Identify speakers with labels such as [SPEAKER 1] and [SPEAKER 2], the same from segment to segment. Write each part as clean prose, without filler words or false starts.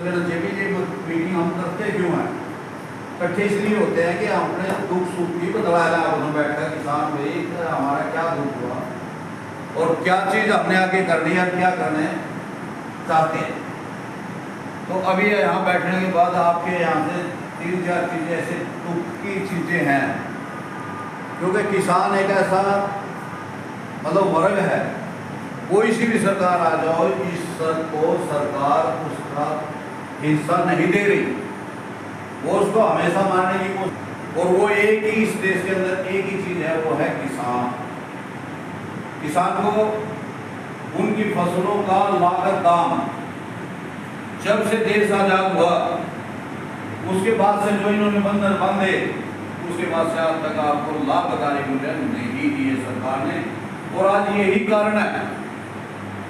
[SPEAKER 1] लेना चाहिए। ये मीटिंग हम करते क्यों हैं? इकट्ठे इसलिए होते हैं कि हमने दुख सुख भी बदलाया है, बैठकर किसान भाई हमारा क्या दुख हुआ और क्या चीज़ हमने आगे करनी है, क्या करने चाहते हैं। तो अभी यहाँ बैठने के बाद आपके यहाँ से 3-4 चीज़ें ऐसे दुख की चीज़ें हैं, क्योंकि किसान एक ऐसा मतलब वर्ग है, कोई सी भी सरकार आ जाओ इस को सरकार उसका हिस्सा नहीं दे रही, वो उसको हमेशा मारने की कोशिश। और वो एक ही इस देश के अंदर एक ही चीज है, वो है किसान। किसान को उनकी फसलों का लागत दाम जब से देश आजाद हुआ उसके बाद से जो इन्होंने बंधन बांधे उसके बाद से आज तक आपको लाभकारी मूल्य नहीं दिए सरकार ने। और आज यही कारण है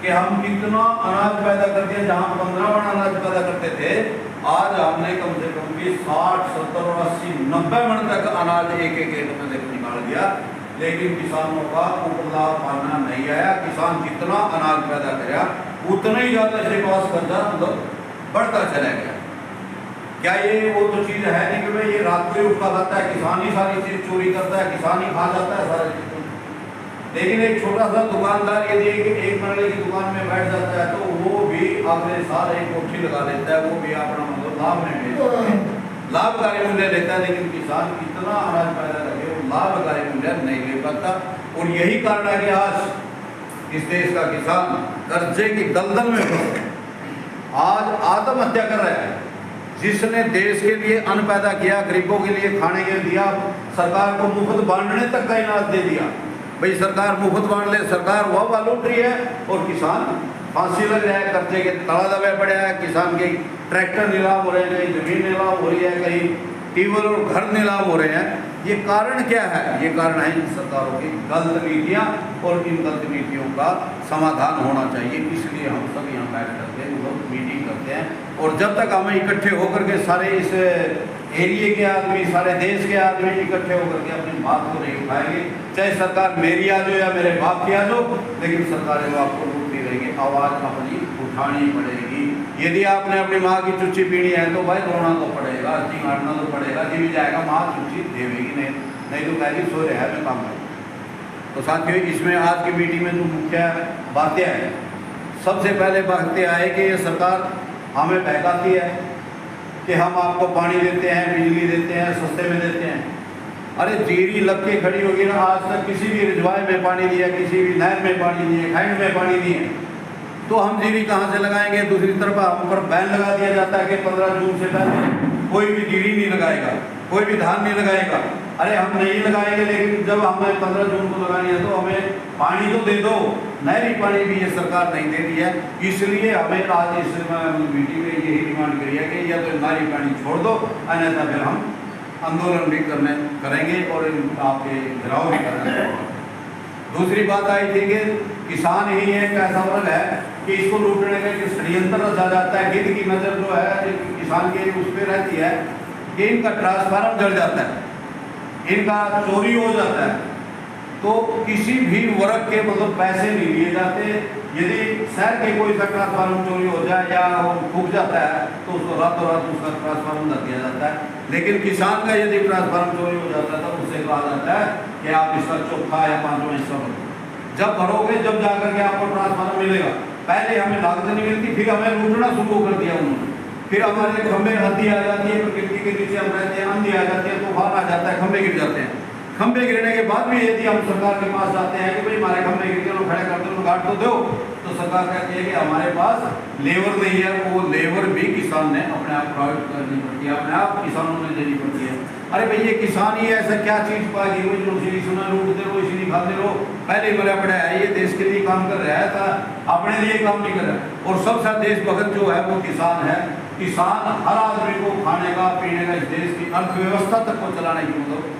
[SPEAKER 1] कि हम कितना अनाज पैदा करते हैं, जहां 15 मन अनाज पैदा करते थे, आज हमने कम से कम भी 60, 70, 80, 90 मन तक अनाज एक में से निकाल दिया। लेकिन किसानों का उपलाभ पाना नहीं आया। किसान जितना अनाज पैदा कराया उतना ही ज्यादा इसके पास कर्जा मतलब बढ़ता चला गया। क्या ये वो तो चीज है नहीं कि भाई ये रात को ही उठा जाता है, किसान ही सारी चीज चोरी करता है, किसान ही खा जाता है सारी चीज। लेकिन एक छोटा सा दुकानदार यदि एक मरले की दुकान में बैठ जाता है तो वो भी अगले साल एक कोठी लगा देता है, वो भी अपना मतलब लाभ नहीं लेता, लाभकारी मूल्य लेता है। लेकिन किसान कितना अनाज पैदा करके वो लाभकारी मूल्य नहीं ले पाता। और यही कारण है कि आज इस देश का किसान कर्जे की दलदल में फंसे, आज आत्महत्या कर रहा है। जिसने देश के लिए अन्न पैदा किया, गरीबों के लिए खाने के दिया, सरकार को मुफ्त बांटने तक का इनाज दे दिया, भाई सरकार मुफ्त बांट ले, सरकार वह लूट रही है और किसान फांसी लग रहा है, कर्जे के तला दबे पड़े हैं। किसान के ट्रैक्टर नीलाम हो रहे हैं, कहीं जमीन नीलाम हो रही है, कहीं ट्यूबवेल और घर नीलाम हो रहे हैं। ये कारण क्या है? ये कारण है इन सरकारों की गलत नीतियाँ, और इन गलत नीतियों का समाधान होना चाहिए। इसलिए हम सब यहाँ बैठ करके लोग मीटिंग करते हैं। और जब तक हम इकट्ठे होकर के सारे इस एरिए के आदमी, सारे देश के आदमी इकट्ठे होकर के अपनी बात को नहीं उठाएंगे, चाहे सरकार मेरी आ जाओ या मेरे बाप की आ जाओ, लेकिन सरकारें वो आपको लूटती रहेगी। आवाज़ अपनी उठानी पड़ेगी। यदि आपने अपनी माँ की चुच्ची पीनी है तो भाई रोना तो पड़ेगा, चिंगाड़ना तो पड़ेगा, जी भी जाएगा, माँ चुच्ची देवेगी नहीं तो कहेगी सो रहा है मैं काम करूँ। तो साथियों, इसमें आज की मीटिंग में जो मुख्य बातें हैं, सबसे पहले बातें आए कि ये सरकार हमें बहकाती है कि हम आपको पानी देते हैं, बिजली देते हैं, सस्ते में देते हैं। अरे जीरी लग के खड़ी होगी ना, आज तक किसी भी रिजवाय में पानी दिया, किसी भी नहर में पानी दिए, खैंड में पानी दिए, तो हम जीरी कहाँ से लगाएंगे? दूसरी तरफ हम पर बैन लगा दिया जाता है कि 15 जून से पहले कोई भी जीरी नहीं लगाएगा, कोई भी धान नहीं लगाएगा। अरे हम नहीं लगाएंगे, लेकिन जब हमें 15 जून को लगानी है तो हमें पानी तो दे दो। नहरी पानी भी ये सरकार नहीं दे रही है। इसलिए हमें आज इस मीटिंग में यही डिमांड करी है कि या तो नहरी पानी छोड़ दो, अन्यथा फिर हम आंदोलन भी करेंगे और आपके घिराव भी करेंगे। दूसरी बात आई थी कि किसान ही एक ऐसा वर्ग है कि इसको लूटने का एक षड्यंत्र रचा जाता है। गिद्ध की नज़र जो है किसान के उस पर रहती है कि इनका ट्रांसफार्मर जल जाता है, इनका चोरी हो जाता है, तो किसी भी वर्ग के मतलब पैसे नहीं लिए जाते। यदि शहर के कोई सा ट्रांसफार्मर चोरी हो जाए या वो फूक जाता है तो उसको रातों रात उसका ट्रांसफार्मर रख दिया जाता है। लेकिन किसान का यदि ट्रांसफार्मर चोरी हो जाता है तो उससे कहा जाता है कि आप इसका चौथा या 5वां हिस्सा भरो। जब भरोगे जब जाकर के आपको ट्रांसफार्मर मिलेगा। पहले हमें लागत नहीं मिलती, फिर हमें लूटना शुरू कर दिया उन्होंने। फिर हमारे खंभे आंधी आ जाती है, प्रकृति के नीचे हम रहते हैं, आंधी आ जाती है, तूफान आ जाता है, खंभे गिर जाते हैं। खंभे गिरने के बाद भी यदि हम सरकार के पास जाते हैं कि भाई हमारे खंभे गिर गए, खड़े कर दो, गाड़ तो दो, तो सरकार कहती है कि हमारे पास लेबर नहीं है। वो लेबर भी किसान ने अपने आप प्रोवाइड करनी पड़ती है, अपने आप किसानों ने देनी पड़ती है। अरे भैया किसान ही ऐसा क्या चीज पाएगी? वो जो इसीलिए सुना लूटते रहो, इसीलिए खाते रहो, पहले ही मरा पड़ा है, ये देश के लिए काम कर रहा है था, अपने लिए काम नहीं कर रहा। और सबसे देशभक्त जो है वो किसान है। किसान हर आदमी को खाने का, पीने का, इस देश की अर्थव्यवस्था तक को चलाने की मतलब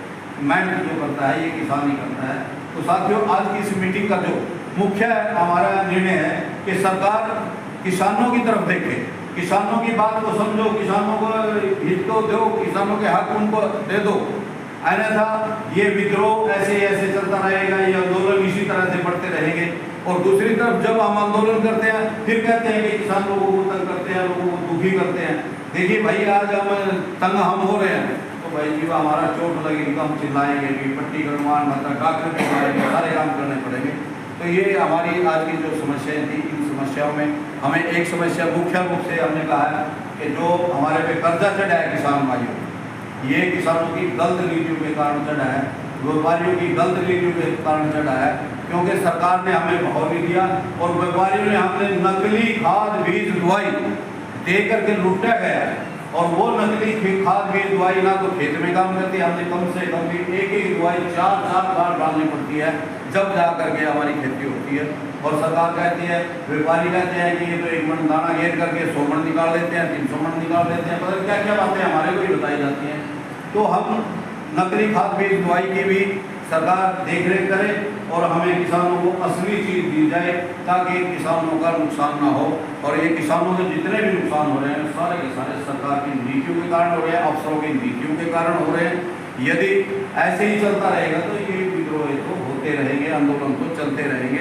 [SPEAKER 1] मेहनत जो करता है ये किसान ही करता है। तो साथियों, आज की इस मीटिंग का जो मुख्य हमारा निर्णय है कि सरकार किसानों की तरफ देखे, किसानों की बात को समझो, किसानों को हित को दो, किसानों के हक उनको दे दो। अन्यथा ये विद्रोह ऐसे ऐसे चलता रहेगा, ये आंदोलन इसी तरह से बढ़ते रहेंगे। और दूसरी तरफ जब हम आंदोलन करते हैं फिर कहते हैं कि किसान लोगों को तंग करते हैं, लोगों को दुखी करते हैं। देखिए भाई, आज हम तंग हम हो रहे हैं तो भाई जी हमारा चोट लगेगी तो हम चिल्लाएंगे कि पट्टी कटवान, मतलब डॉक्टर चिल्लाएंगे, सारे काम करने पड़ेंगे। तो ये हमारी आज की जो समस्याएं थी, इन समस्याओं में हमें एक समस्या मुख्य रूप से हमने कहा है कि जो हमारे पे कर्जा चढ़ा है किसान भाइयों, ये किसानों की गलत नीतियों के कारण चढ़ा है, व्यापारियों की गलत नीतियों के कारण चढ़ा है। क्योंकि सरकार ने हमें भाव नहीं दिया और व्यापारियों ने हमने नकली खाद बीज दवाई दे करके लूटा गया है। और वो नकली खाद बीज दवाई ना तो खेत में काम करती है, हमने कम से कम भी एक दवाई 4 बार डालनी पड़ती है जब जा करके हमारी खेती होती है। और सरकार कहती है, व्यापारी कहते हैं कि ये तो 1 मन दाना घेर करके 100 मन निकाल लेते हैं, 300 मन निकाल लेते हैं, पता क्या क्या बातें हमारे को ही बताई जाती हैं। तो हम नकली खाद बीज दवाई की भी सरकार देख रेख करे और हमें किसानों को असली चीज़ दी जाए ताकि किसानों का नुकसान ना हो। और ये किसानों के जितने भी नुकसान हो रहे हैं सारे के सारे सरकार की नीतियों के कारण हो रहे हैं, अफसरों की नीतियों के कारण हो रहे हैं। यदि ऐसे ही चलता रहेगा तो ये विद्रोह तो होते रहेंगे, आंदोलन तो चलते रहेंगे।